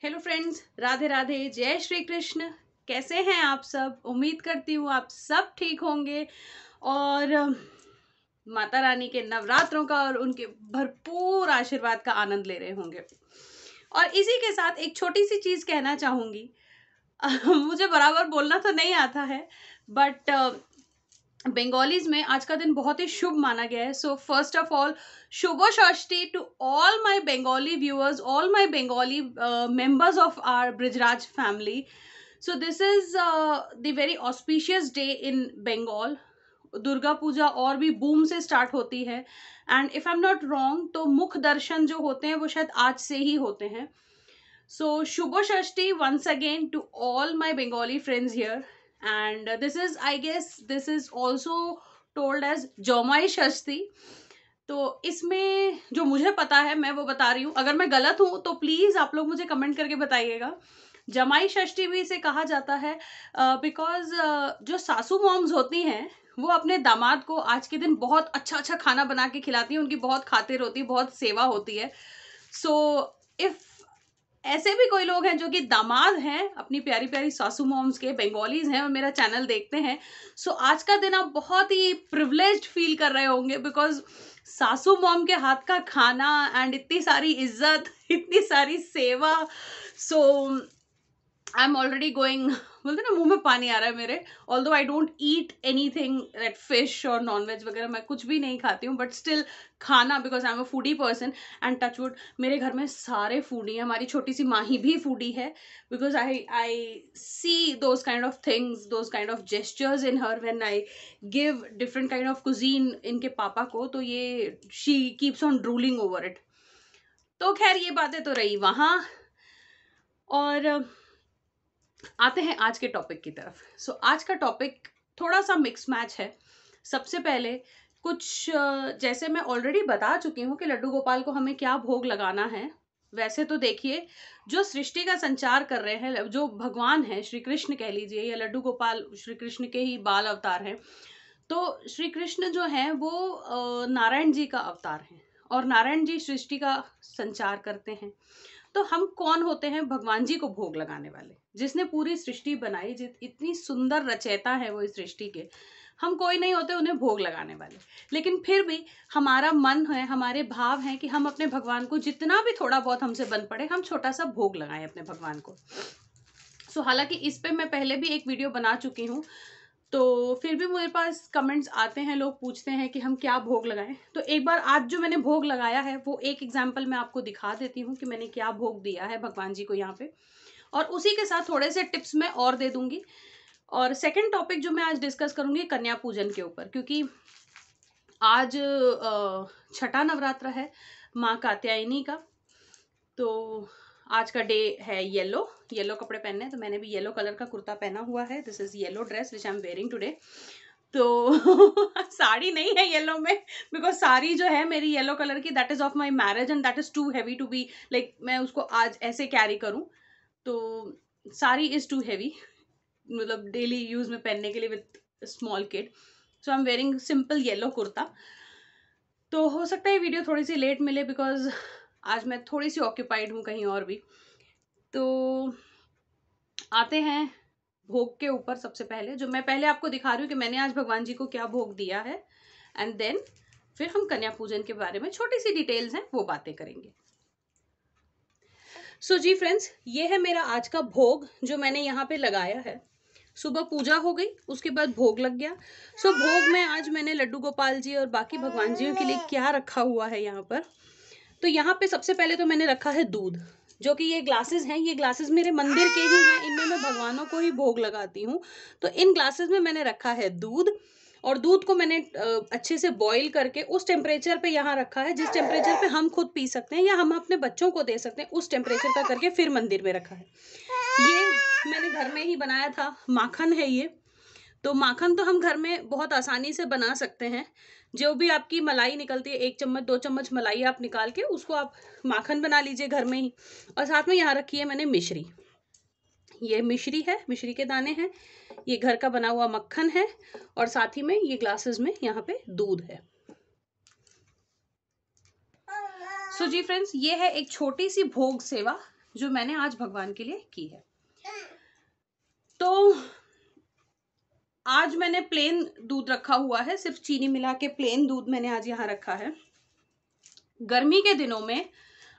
Hello friends, Radhe Radhe, जय श्री कृष्ण। कैसे हैं आप सब? उम्मीद करती हूँ आप सब ठीक होंगे और माता रानी के नवरात्रों का और उनके भरपूर आशीर्वाद का आनंद ले रहे होंगे। और इसी के साथ एक छोटी सी चीज कहना चाहूंगी। मुझे बराबर बोलना तो नहीं आता है, बट बंगालीज में आज का दिन बहुत ही शुभ माना गया है। सो फर्स्ट ऑफ ऑल, शुभ Shashthi to all my Bengali viewers, all my Bengali members of our Brijraj family. So this is the very auspicious day in Bengal. Durga Puja और भी बूम से स्टार्ट होती है and if I am not wrong तो मुख दर्शन जो होते हैं वो शायद आज से ही होते हैं। So Shubho Shashti once again to all my Bengali friends here, and this is, I guess, this is also told as Jomai Shashti. तो इसमें जो मुझे पता है मैं वो बता रही हूँ। अगर मैं गलत हूँ तो प्लीज आप लोग मुझे कमेंट करके बताइएगा। जमाई षष्ठी भी इसे कहा जाता है बिकॉज जो सासू मॉम्स होती हैं वो अपने दामाद को आज के दिन बहुत अच्छा अच्छा खाना बना के खिलाती हैं। उनकी बहुत खातिर होती है, बहुत सेवा होती है। सो इफ ऐसे भी कोई लोग हैं जो कि दामाद हैं अपनी प्यारी प्यारी सासू मॉम्स के, बंगालीज हैं और मेरा चैनल देखते हैं, सो आज का दिन आप बहुत ही प्रिविलेज्ड फील कर रहे होंगे बिकॉज सासू मॉम के हाथ का खाना एंड इतनी सारी इज्जत, इतनी सारी सेवा। So I am already going, बोलते ना मुंह में पानी आ रहा है मेरे। Although I don't eat anything that fish और नॉनवेज वगैरह, मैं कुछ भी नहीं खाती हूँ, बट स्टिल खाना, because I am a foodie person and touch wood मेरे घर में सारे फूडी हैं। हमारी छोटी सी माही भी फूडी है because I C those kind of things, those kind of gestures in her when I give different kind of cuisine इनके पापा को, तो ये she keeps on drooling over it. तो खैर ये बातें तो रही वहाँ, और आते हैं आज के टॉपिक की तरफ। सो आज का टॉपिक थोड़ा सा मिक्स मैच है। सबसे पहले कुछ जैसे मैं ऑलरेडी बता चुकी हूँ कि लड्डू गोपाल को हमें क्या भोग लगाना है। वैसे तो देखिए, जो सृष्टि का संचार कर रहे हैं, जो भगवान है, श्री कृष्ण कह लीजिए, या लड्डू गोपाल श्री कृष्ण के ही बाल अवतार हैं। तो श्री कृष्ण जो हैं वो नारायण जी का अवतार हैं और नारायण जी सृष्टि का संचार करते हैं। तो हम कौन होते हैं? भगवान जी को भोग लगाने वाले, जिसने पूरी सृष्टि बनाई, इतनी सुंदर रचयिता है वो इस सृष्टि के। हम कोई नहीं होते उन्हें भोग लगाने वाले, लेकिन फिर भी हमारा मन है, हमारे भाव हैं कि हम अपने भगवान को जितना भी थोड़ा बहुत हमसे बन पड़े, हम छोटा सा भोग लगाएं अपने भगवान को। सो हालांकि इस पे मैं पहले भी एक वीडियो बना चुकी हूँ, तो फिर भी मेरे पास कमेंट्स आते हैं, लोग पूछते हैं कि हम क्या भोग लगाएं। तो एक बार आज जो मैंने भोग लगाया है वो एक एग्जाम्पल मैं आपको दिखा देती हूँ कि मैंने क्या भोग दिया है भगवान जी को यहाँ पे, और उसी के साथ थोड़े से टिप्स मैं और दे दूंगी। और सेकंड टॉपिक जो मैं आज डिस्कस करूंगी कन्या पूजन के ऊपर, क्योंकि आज छठा नवरात्र है माँ कात्यायनी का। तो आज का डे है येलो, येलो कपड़े पहनने, तो मैंने भी येलो कलर का कुर्ता पहना हुआ है। This is yellow dress which I am wearing today. तो साड़ी नहीं है येलो में, बिकॉज साड़ी जो है मेरी येलो कलर की, that is of my marriage and that is too heavy to be like मैं उसको आज ऐसे कैरी करूं। तो साड़ी इज टू हैवी, मतलब डेली यूज में पहनने के लिए with small kid. So I am wearing simple yellow kurta. तो हो सकता है वीडियो थोड़ी सी लेट मिले बिकॉज आज मैं थोड़ी सी ऑक्यूपाइड हूँ कहीं और भी। तो आते हैं भोग के ऊपर। सबसे पहले जो मैं पहले आपको दिखा रही हूँ कि मैंने आज भगवान जी को क्या भोग दिया है, एंड देन फिर हम कन्या पूजन के बारे में छोटी सी डिटेल्स हैं वो बातें करेंगे। सो जी फ्रेंड्स, ये है मेरा आज का भोग जो मैंने यहाँ पे लगाया है। सुबह पूजा हो गई, उसके बाद भोग लग गया। सो भोग में आज मैंने लड्डू गोपाल जी और बाकी भगवान जी के लिए क्या रखा हुआ है यहाँ पर। तो यहाँ पे सबसे पहले तो मैंने रखा है दूध, जो कि ये ग्लासेस हैं, ये ग्लासेस मेरे मंदिर के ही हैं, इनमें मैं भगवानों को ही भोग लगाती हूँ। तो इन ग्लासेस में मैंने रखा है दूध, और दूध को मैंने अच्छे से बॉईल करके उस टेम्परेचर पे यहाँ रखा है जिस टेम्परेचर पे हम खुद पी सकते हैं या हम अपने बच्चों को दे सकते हैं, उस टेम्परेचर का करके फिर मंदिर में रखा है। ये मैंने घर में ही बनाया था, माखन है ये। तो माखन तो हम घर में बहुत आसानी से बना सकते हैं। जो भी आपकी मलाई निकलती है, 1 चम्मच 2 चम्मच मलाई आप निकाल के उसको आप माखन बना लीजिए घर में ही। और साथ में यहाँ रखी है मैंने मिश्री, ये मिश्री है, मिश्री के दाने हैं, ये घर का बना हुआ मक्खन है, और साथ ही में ये ग्लासेस में यहाँ पे दूध है। सो जी फ्रेंड्स, ये है एक छोटी सी भोग सेवा जो मैंने आज भगवान के लिए की है। तो आज मैंने प्लेन दूध रखा हुआ है, सिर्फ चीनी मिला के प्लेन दूध मैंने आज यहाँ रखा है। गर्मी के दिनों में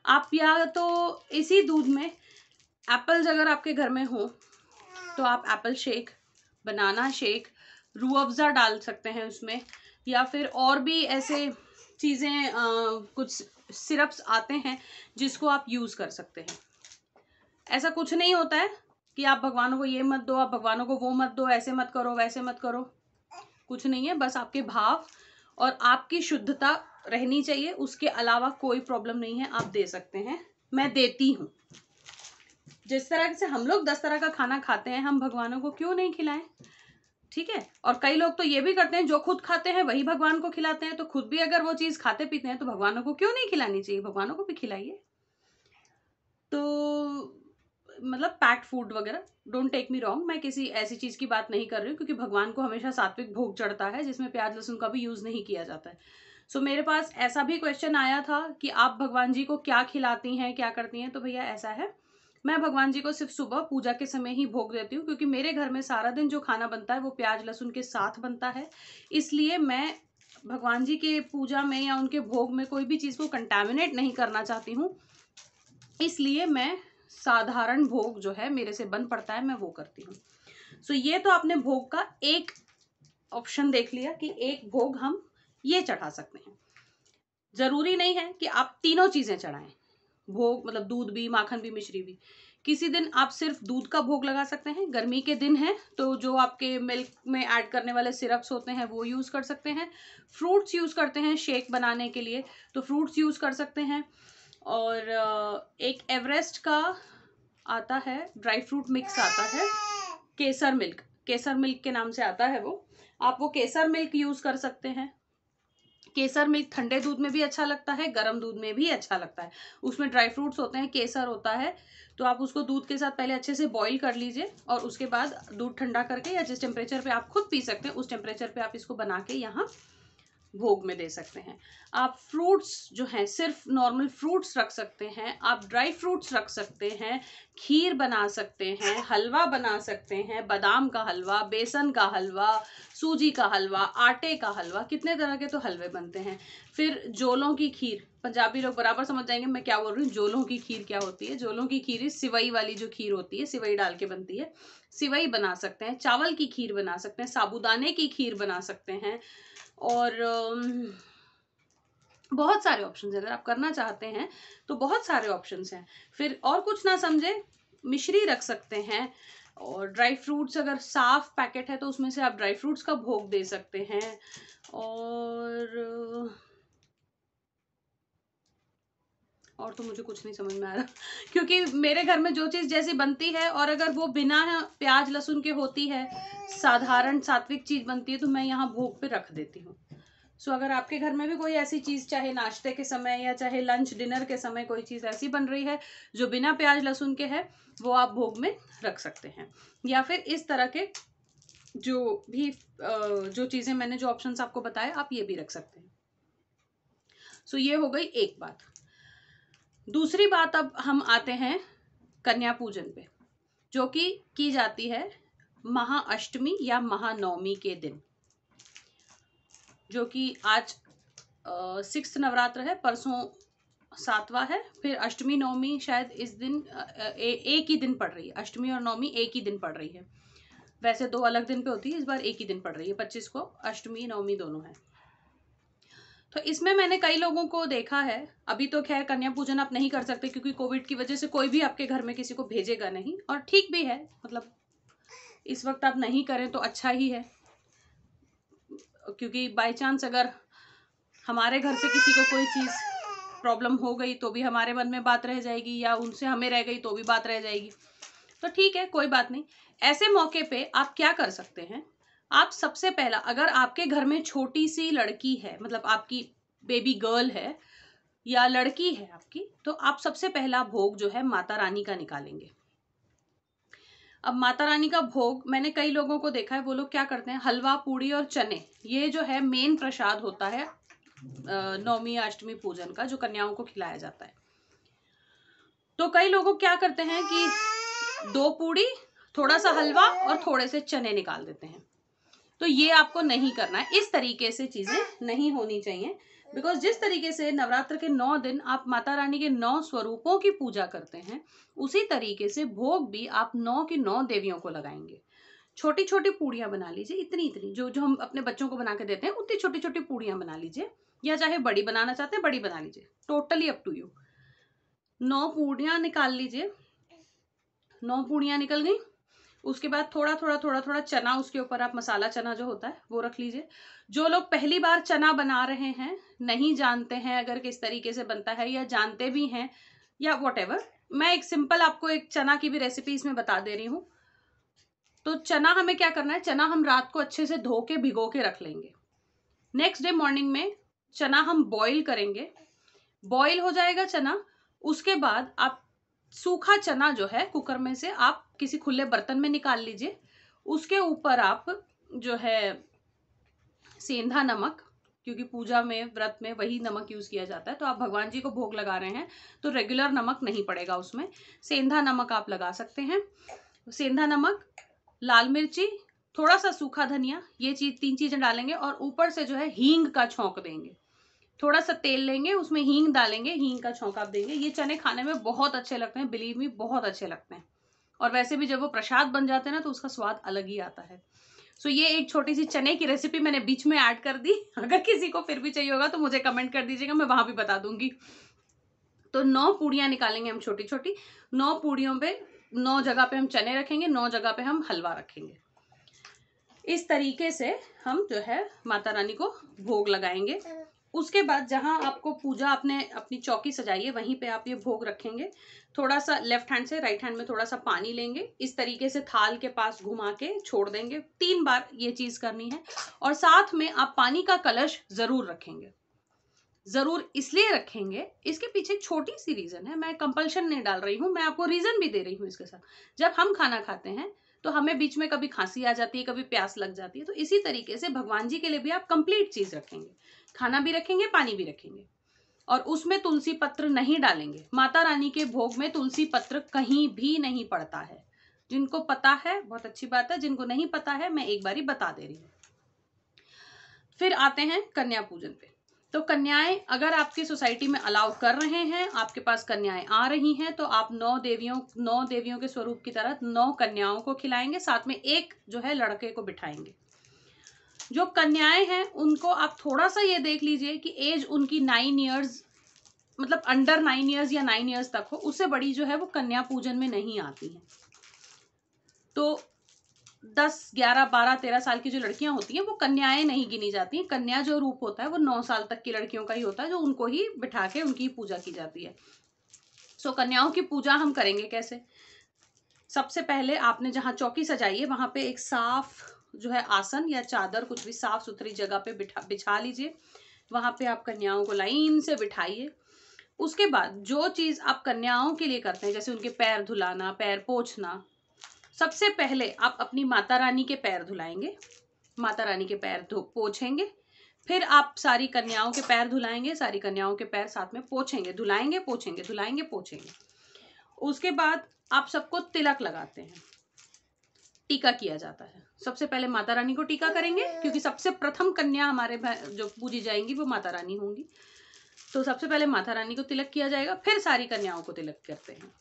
आप या तो इसी दूध में एप्पल्स अगर आपके घर में हो तो आप Apple shake, banana shake, Rooh Afza डाल सकते हैं उसमें, या फिर और भी ऐसे चीज़ें कुछ सिरप्स आते हैं जिसको आप यूज़ कर सकते हैं। ऐसा कुछ नहीं होता है कि आप भगवानों को ये मत दो, आप भगवानों को वो मत दो, ऐसे मत करो, वैसे मत करो, कुछ नहीं है। बस आपके भाव और आपकी शुद्धता रहनी चाहिए, उसके अलावा कोई प्रॉब्लम नहीं है, आप दे सकते हैं, मैं देती हूँ। जिस तरह से हम लोग 10 तरह का खाना खाते हैं, हम भगवानों को क्यों नहीं खिलाएं, ठीक है। और कई लोग तो ये भी करते हैं, जो खुद खाते हैं वही भगवान को खिलाते हैं। तो खुद भी अगर वो चीज़ खाते पीते हैं तो भगवानों को क्यों नहीं खिलानी चाहिए, भगवानों को भी खिलाइए। तो मतलब पैक्ड फूड वगैरह, डोंट टेक मी रॉन्ग, मैं किसी ऐसी चीज़ की बात नहीं कर रही हूँ, क्योंकि भगवान को हमेशा सात्विक भोग चढ़ता है जिसमें प्याज लहसुन का भी यूज़ नहीं किया जाता है। सो मेरे पास ऐसा भी क्वेश्चन आया था कि आप भगवान जी को क्या खिलाती हैं, क्या करती हैं। तो भैया ऐसा है, मैं भगवान जी को सिर्फ सुबह पूजा के समय ही भोग देती हूँ, क्योंकि मेरे घर में सारा दिन जो खाना बनता है वो प्याज लहसुन के साथ बनता है। इसलिए मैं भगवान जी के पूजा में या उनके भोग में कोई भी चीज़ को कंटामिनेट नहीं करना चाहती हूँ, इसलिए मैं साधारण भोग जो है मेरे से बन पड़ता है, मैं वो करती हूँ। सो ये तो आपने भोग का एक ऑप्शन देख लिया कि एक भोग हम ये चढ़ा सकते हैं। जरूरी नहीं है कि आप तीनों चीजें चढ़ाएं, भोग मतलब दूध भी, माखन भी, मिश्री भी। किसी दिन आप सिर्फ दूध का भोग लगा सकते हैं, गर्मी के दिन है तो जो आपके मिल्क में ऐड करने वाले सिरप्स होते हैं वो यूज कर सकते हैं। फ्रूट्स यूज करते हैं शेक बनाने के लिए तो फ्रूट्स यूज कर सकते हैं। और एक एवरेस्ट का आता है ड्राई फ्रूट मिक्स आता है, केसर मिल्क, केसर मिल्क के नाम से आता है वो, आप वो केसर मिल्क यूज कर सकते हैं। केसर मिल्क ठंडे दूध में भी अच्छा लगता है, गर्म दूध में भी अच्छा लगता है। उसमें ड्राई फ्रूट्स होते हैं, केसर होता है, तो आप उसको दूध के साथ पहले अच्छे से बॉईल कर लीजिए और उसके बाद दूध ठंडा करके या जिस टेम्परेचर पे आप खुद पी सकते हैं उस टेम्परेचर पे आप इसको बना के यहाँ भोग में दे सकते हैं। आप फ्रूट्स जो हैं सिर्फ नॉर्मल फ्रूट्स रख सकते हैं, आप ड्राई फ्रूट्स रख सकते हैं, खीर बना सकते हैं, हलवा बना सकते हैं, बादाम का हलवा, बेसन का हलवा, सूजी का हलवा, आटे का हलवा, कितने तरह के तो हलवे बनते हैं। फिर जोलों की खीर, पंजाबी लोग बराबर समझ जाएंगे मैं क्या बोल रही हूँ। जोलों की खीर क्या होती है? जोलों की खीर सिवई वाली जो खीर होती है, सिवई डाल के बनती है, सिवई बना सकते हैं। चावल की खीर बना सकते हैं, साबूदाने की खीर बना सकते हैं, और बहुत सारे ऑप्शंस हैं। अगर आप करना चाहते हैं तो बहुत सारे ऑप्शंस हैं। फिर और कुछ ना समझे, मिश्री रख सकते हैं, और ड्राई फ्रूट्स अगर साफ पैकेट है तो उसमें से आप ड्राई फ्रूट्स का भोग दे सकते हैं। और तो मुझे कुछ नहीं समझ में आ रहा क्योंकि मेरे घर में जो चीज़ जैसी बनती है और अगर वो बिना प्याज लहसुन के होती है, साधारण सात्विक चीज़ बनती है, तो मैं यहाँ भोग पे रख देती हूँ। सो अगर आपके घर में भी कोई ऐसी चीज़, चाहे नाश्ते के समय या चाहे लंच डिनर के समय कोई चीज़ ऐसी बन रही है जो बिना प्याज लहसुन के है, वो आप भोग में रख सकते हैं। या फिर इस तरह के जो भी जो चीज़ें मैंने जो ऑप्शंस आपको बताए, आप ये भी रख सकते हैं। सो ये हो गई एक बात। दूसरी बात, अब हम आते हैं कन्या पूजन पे, जो कि की जाती है महाअष्टमी या महानवमी के दिन, जो कि आज 6th नवरात्र है, परसों 7वां है, फिर अष्टमी नवमी शायद इस दिन एक ही दिन पड़ रही है। अष्टमी और नवमी एक ही दिन पड़ रही है, वैसे 2 अलग दिन पे होती है, इस बार एक ही दिन पड़ रही है। 25 को अष्टमी नवमी दोनों है। तो इसमें मैंने कई लोगों को देखा है, अभी तो खैर कन्या पूजन आप नहीं कर सकते क्योंकि कोविड की वजह से कोई भी आपके घर में किसी को भेजेगा नहीं, और ठीक भी है, मतलब इस वक्त आप नहीं करें तो अच्छा ही है, क्योंकि बाय चांस अगर हमारे घर से किसी को कोई चीज़ प्रॉब्लम हो गई तो भी हमारे मन में बात रह जाएगी, या उनसे हमें रह गई तो भी बात रह जाएगी। तो ठीक है, कोई बात नहीं। ऐसे मौके पे आप क्या कर सकते हैं, आप सबसे पहला, अगर आपके घर में छोटी सी लड़की है, मतलब आपकी बेबी गर्ल है या लड़की है आपकी, तो आप सबसे पहला भोग जो है माता रानी का निकालेंगे। अब माता रानी का भोग मैंने कई लोगों को देखा है, वो लोग क्या करते हैं, हलवा, पूड़ी और चने, ये जो है मेन प्रसाद होता है नवमी या अष्टमी पूजन का, जो कन्याओं को खिलाया जाता है। तो कई लोग क्या करते हैं कि 2 पूड़ी, थोड़ा सा हलवा और थोड़े से चने निकाल देते हैं। तो ये आपको नहीं करना है, इस तरीके से चीजें नहीं होनी चाहिए। बिकॉज जिस तरीके से नवरात्र के 9 दिन आप माता रानी के 9 स्वरूपों की पूजा करते हैं, उसी तरीके से भोग भी आप 9 की 9 देवियों को लगाएंगे। छोटी छोटी पूड़ियां बना लीजिए, इतनी इतनी जो जो हम अपने बच्चों को बना के देते हैं, उतनी छोटी छोटी पूड़ियां बना लीजिए, या चाहे बड़ी बनाना चाहते हैं बड़ी बना लीजिए, टोटली अप टू यू। 9 पूड़ियां निकाल लीजिए, 9 पूड़ियां निकल गई। उसके बाद थोड़ा थोड़ा थोड़ा थोड़ा चना, उसके ऊपर आप मसाला चना जो होता है वो रख लीजिए। जो लोग पहली बार चना बना रहे हैं, नहीं जानते हैं अगर किस तरीके से बनता है, या जानते भी हैं या वॉटेवर, मैं एक सिंपल आपको एक चना की भी रेसिपी इसमें बता दे रही हूँ। तो चना हमें क्या करना है, चना हम रात को अच्छे से धो के भिगो के रख लेंगे। नेक्स्ट डे मॉर्निंग में चना हम बॉईल करेंगे, बॉईल हो जाएगा चना। उसके बाद आप सूखा चना जो है कुकर में से आप किसी खुले बर्तन में निकाल लीजिए। उसके ऊपर आप जो है सेंधा नमक, क्योंकि पूजा में व्रत में वही नमक यूज किया जाता है, तो आप भगवान जी को भोग लगा रहे हैं तो रेगुलर नमक नहीं पड़ेगा उसमें, सेंधा नमक आप लगा सकते हैं। सेंधा नमक, लाल मिर्ची, थोड़ा सा सूखा धनिया, ये चीज 3 चीजें डालेंगे। और ऊपर से जो है हींग का छौंक देंगे। थोड़ा सा तेल लेंगे, उसमें हींग डालेंगे, हींग का छौंका आप देंगे। ये चने खाने में बहुत अच्छे लगते हैं, बिलीव मी, बहुत अच्छे लगते हैं। और वैसे भी जब वो प्रसाद बन जाते हैं ना, तो उसका स्वाद अलग ही आता है। सो ये एक छोटी सी चने की रेसिपी मैंने बीच में ऐड कर दी। अगर किसी को फिर भी चाहिए होगा तो मुझे कमेंट कर दीजिएगा, मैं वहां भी बता दूंगी। तो 9 पूड़ियां निकालेंगे हम छोटी छोटी। 9 पूड़ियों पे 9 जगह पे हम चने रखेंगे, 9 जगह पे हम हलवा रखेंगे। इस तरीके से हम जो है माता रानी को भोग लगाएंगे। उसके बाद जहां आपको पूजा, आपने अपनी चौकी सजाई है, वहीं पे आप ये भोग रखेंगे। थोड़ा सा लेफ्ट हैंड से राइट हैंड में थोड़ा सा पानी लेंगे, इस तरीके से थाल के पास घुमा के छोड़ देंगे। 3 बार ये चीज करनी है। और साथ में आप पानी का कलश जरूर रखेंगे। जरूर इसलिए रखेंगे, इसके पीछे एक छोटी सी रीजन है, मैं कंपल्शन नहीं डाल रही हूँ, मैं आपको रीजन भी दे रही हूँ इसके साथ। जब हम खाना खाते हैं तो हमें बीच में कभी खांसी आ जाती है, कभी प्यास लग जाती है, तो इसी तरीके से भगवान जी के लिए भी आप कंप्लीट चीज रखेंगे, खाना भी रखेंगे, पानी भी रखेंगे। और उसमें तुलसी पत्र नहीं डालेंगे। माता रानी के भोग में तुलसी पत्र कहीं भी नहीं पड़ता है। जिनको पता है बहुत अच्छी बात है, जिनको नहीं पता है मैं एक बारी बता दे रही हूँ। फिर आते हैं कन्या पूजन पे। तो कन्याएं अगर आपकी सोसाइटी में अलाउ कर रहे हैं, आपके पास कन्याएं आ रही हैं, तो आप 9 देवियों के स्वरूप की तरह 9 कन्याओं को खिलाएंगे, साथ में एक जो है लड़के को बिठाएंगे। जो कन्याएं हैं उनको आप थोड़ा सा ये देख लीजिए कि एज उनकी 9 ईयर्स, मतलब अंडर 9 ईयर्स या 9 ईयर्स तक हो, उससे बड़ी जो है वो कन्या पूजन में नहीं आती है। तो 10, 11, 12, 13 साल की जो लड़कियां होती हैं वो कन्याएं नहीं गिनी जाती हैं। कन्या जो रूप होता है वो 9 साल तक की लड़कियों का ही होता है, जो उनको ही बिठा के उनकी पूजा की जाती है। सो कन्याओं की पूजा हम करेंगे कैसे? सबसे पहले आपने जहां चौकी सजाई है वहां पे एक साफ जो है आसन या चादर, कुछ भी साफ सुथरी जगह पे बिछा लीजिए। वहां पे आप कन्याओं को लाइन से बिठाइए। उसके बाद जो चीज आप कन्याओं के लिए करते हैं, जैसे उनके पैर धुलाना, पैर पोंछना, सबसे पहले आप अपनी माता रानी के पैर धुलाएंगे, माता रानी के पैर पोंछेंगे। फिर आप सारी कन्याओं के पैर धुलाएंगे, सारी कन्याओं के पैर साथ में पोंछेंगे, धुलाएंगे पोंछेंगे, धुलाएंगे पोंछेंगे। उसके बाद आप सबको तिलक लगाते हैं, टीका किया जाता है। सबसे पहले माता रानी को टीका करेंगे, क्योंकि सबसे प्रथम कन्या हमारे जो पूजी जाएंगी वो माता रानी होंगी। तो सबसे पहले माता रानी को तिलक किया जाएगा, फिर सारी कन्याओं को तिलक करते हैं।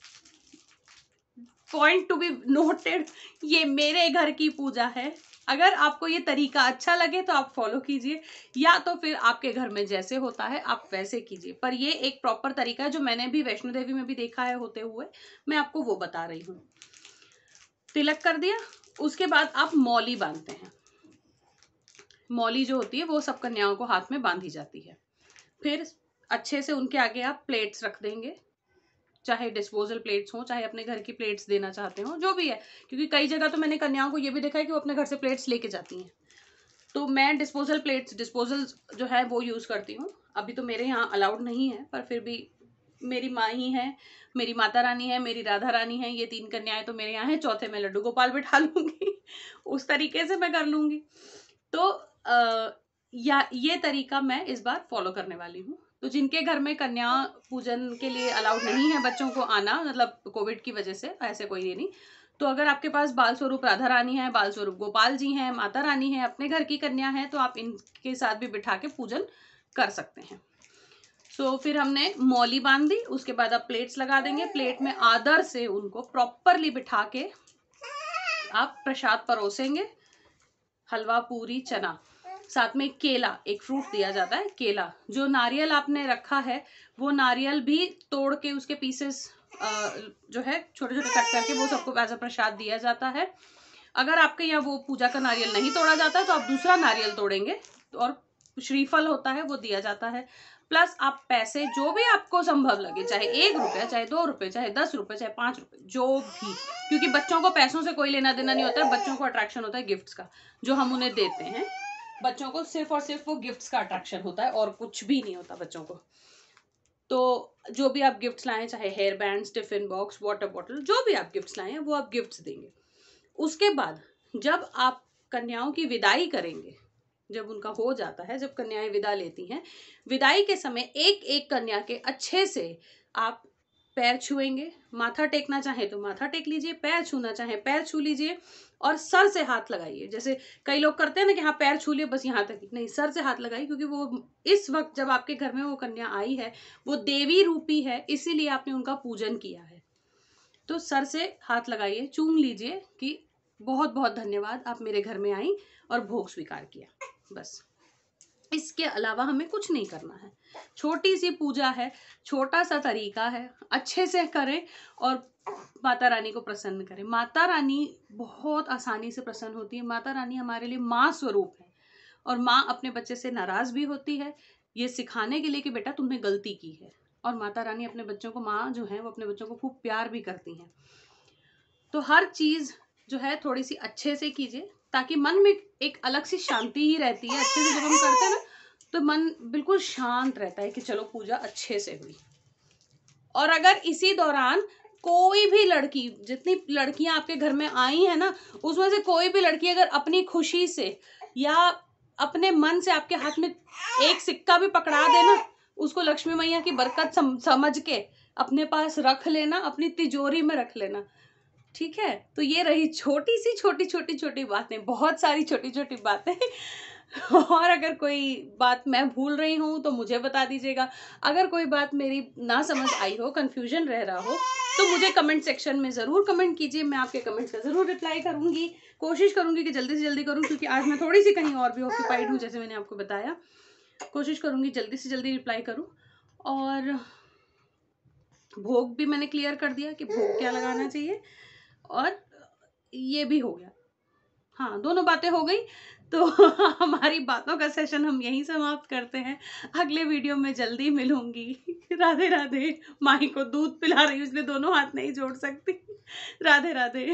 पॉइंट टू बी नोटेड, ये मेरे घर की पूजा है। अगर आपको ये तरीका अच्छा लगे तो आप फॉलो कीजिए, या तो फिर आपके घर में जैसे होता है आप वैसे कीजिए। पर ये एक प्रॉपर तरीका है जो मैंने भी वैष्णो देवी में भी देखा है होते हुए, मैं आपको वो बता रही हूँ। तिलक कर दिया, उसके बाद आप मौली बांधते हैं। मौली जो होती है वो सब कन्याओं को हाथ में बांधी जाती है। फिर अच्छे से उनके आगे आप प्लेट्स रख देंगे, चाहे डिस्पोजल प्लेट्स हो, चाहे अपने घर की प्लेट्स देना चाहते हो, जो भी है। क्योंकि कई जगह तो मैंने कन्याओं को ये भी देखा है कि वो अपने घर से प्लेट्स लेके जाती हैं। तो मैं डिस्पोजल जो है वो यूज करती हूँ। अभी तो मेरे यहाँ अलाउड नहीं है, पर फिर भी मेरी माँ ही है, मेरी माता रानी है, मेरी राधा रानी है, ये 3 कन्याएं तो मेरे यहाँ है, चौथे में लड्डू गोपाल बिठा लूंगी। उस तरीके से मैं कर लूंगी। तो या ये तरीका मैं इस बार फॉलो करने वाली हूँ। तो जिनके घर में कन्या पूजन के लिए अलाउड नहीं है बच्चों को आना, मतलब कोविड की वजह से, ऐसे कोई ये नहीं, तो अगर आपके पास बाल स्वरूप राधा रानी है, बाल स्वरूप गोपाल जी हैं, माता रानी है, अपने घर की कन्या है, तो आप इनके साथ भी बिठा के पूजन कर सकते हैं। सो फिर हमने मौली बांध दी, उसके बाद आप प्लेट्स लगा देंगे। प्लेट में आदर से उनको प्रॉपरली बिठा के आप प्रसाद परोसेंगे, हलवा, पूरी, चना, साथ में केला, एक फ्रूट दिया जाता है केला। जो नारियल आपने रखा है वो नारियल भी तोड़ के उसके पीसेस जो है छोटे छोटे कट करके वो सबको एज अ प्रसाद दिया जाता है। अगर आपके यहाँ वो पूजा का नारियल नहीं तोड़ा जाता है तो आप दूसरा नारियल तोड़ेंगे, और श्रीफल होता है वो दिया जाता है। प्लस आप पैसे जो भी आपको संभव लगे, चाहे 1 रुपया, चाहे 2 रुपये, चाहे 10 रुपये, चाहे 5 रुपये, जो भी, क्योंकि बच्चों को पैसों से कोई लेना देना नहीं होता है, बच्चों को अट्रैक्शन होता है गिफ्ट्स का, जो हम उन्हें देते हैं। बच्चों को सिर्फ और सिर्फ वो गिफ्ट्स का अट्रैक्शन होता है और कुछ भी नहीं होता बच्चों को। तो जो भी आप गिफ्ट्स लाएं, चाहे hair band, tiffin box, water bottle, जो भी आप गिफ्ट्स लाएं वो आप गिफ्ट्स देंगे। उसके बाद जब आप कन्याओं की विदाई करेंगे, जब उनका हो जाता है, जब कन्याएं विदा लेती हैं, विदाई के समय एक एक कन्या के अच्छे से आप पैर छुएंगे। माथा टेकना चाहे तो माथा टेक लीजिए, पैर छूना चाहे पैर छू लीजिए, और सर से हाथ लगाइए। जैसे कई लोग करते हैं ना कि हाँ पैर छू लिए बस यहाँ तक, नहीं, सर से हाथ लगाइए, क्योंकि वो इस वक्त जब आपके घर में वो कन्या आई है वो देवी रूपी है, इसीलिए आपने उनका पूजन किया है। तो सर से हाथ लगाइए, चूम लीजिए कि बहुत बहुत धन्यवाद, आप मेरे घर में आई और भोग स्वीकार किया। बस इसके अलावा हमें कुछ नहीं करना है। छोटी सी पूजा है, छोटा सा तरीका है, अच्छे से करें और माता रानी को प्रसन्न करें। माता रानी बहुत आसानी से प्रसन्न होती है। माता रानी हमारे लिए माँ स्वरूप है, और माँ अपने बच्चे से नाराज भी होती है ये सिखाने के लिए कि बेटा तुमने गलती की है। और माता रानी अपने बच्चों को, माँ जो है वो अपने बच्चों को खूब प्यार भी करती हैं। तो हर चीज जो है थोड़ी सी अच्छे से कीजिए, ताकि मन में एक अलग सी शांति ही रहती है। अच्छे से जब हम करते हैं ना तो मन बिल्कुल शांत रहता है कि चलो पूजा अच्छे से हुई। और अगर इसी दौरान कोई भी लड़की, जितनी लड़कियां आपके घर में आई है ना, उसमें से कोई भी लड़की अगर अपनी खुशी से या अपने मन से आपके हाथ में एक सिक्का भी पकड़ा देना, उसको लक्ष्मी मैया की बरकत समझ के अपने पास रख लेना, अपनी तिजोरी में रख लेना। ठीक है, तो ये रही छोटी सी छोटी बातें, बहुत सारी छोटी छोटी बातें। और अगर कोई बात मैं भूल रही हूँ तो मुझे बता दीजिएगा। अगर कोई बात मेरी ना समझ आई हो, कंफ्यूजन रह रहा हो, तो मुझे कमेंट सेक्शन में ज़रूर कमेंट कीजिए। मैं आपके कमेंट्स का ज़रूर रिप्लाई करूँगी। कोशिश करूँगी कि जल्दी से जल्दी करूँ, क्योंकि आज मैं थोड़ी सी कहीं और भी ऑक्यूपाइड हूँ, जैसे मैंने आपको बताया। कोशिश करूँगी जल्दी से जल्दी रिप्लाई करूँ। और भोग भी मैंने क्लियर कर दिया कि भोग क्या लगाना चाहिए, और ये भी हो गया। हाँ, दोनों बातें हो गई। तो हमारी बातों का सेशन हम यहीं समाप्त करते हैं। अगले वीडियो में जल्दी मिलूंगी। राधे राधे। माही को दूध पिला रही हूँ इसलिए दोनों हाथ नहीं जोड़ सकती। राधे राधे।